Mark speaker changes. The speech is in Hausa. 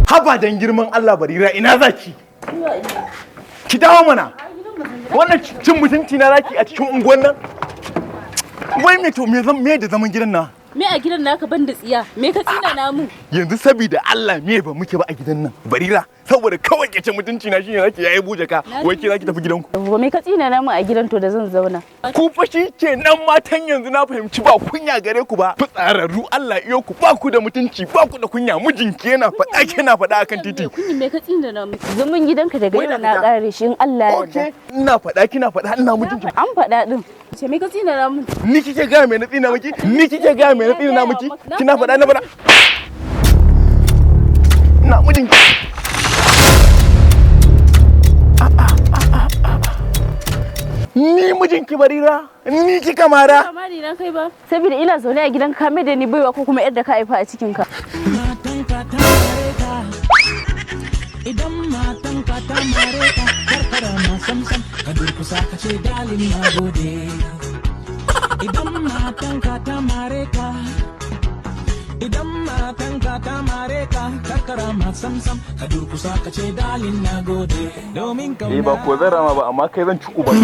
Speaker 1: Haba dan girman Allah barira ina zaki? Ki dawo mana. Wannan cin mutunci na zaki a cikin unguwan nan? Wai me to me da zaman gidan na?
Speaker 2: Me a gidan naka ban da tsiya? Me ka tsina na mu?
Speaker 1: Yanzu saboda Allah me ba muke ba a gidan nan? Barira, saboda kawai ke cin mutunci na shine zaki yayi buje ka. Wai ki zaki tafi gidanku.
Speaker 2: Me ka tsina na mu a gidan to da zan zauna?
Speaker 1: Ku fa shi kenan matan yanzu na fahimci ba kunya gare ku ba. Fitsararru Allah iyo ku ba ku da mutunci, ba ku da kunya. Mijinki yana faɗa kina faɗa akan titi.
Speaker 2: Kunyi me ka tsina na mu? Zaman gidanka daga yau na kare shi in Allah ya yarda.
Speaker 1: Ina faɗa kina faɗa ina mutunci.
Speaker 2: An faɗa din. Ce me ka tsina na mu?
Speaker 1: Ni kike ga me na tsina miki? Ni kike ga me na tsina na miki? Kina faɗa na faɗa. Ina mijinki. Ni mijinki Barira, ni kika mara.
Speaker 2: Kamari na kai ba. Saboda ina zaune a gidan ka da ni baiwa ko kuma yadda ka haifa a cikin ka. Idan matan ka ta mare ka karkara ma samsam ka durkusa ka ce dalin na gode. Idan matan ka ta mare ka Idan matan ka ta mare ka karkara ma samsam ka durkusa ka ce dalin na gode. Domin ka
Speaker 1: ba ko zan rama ba amma kai zan ci uban.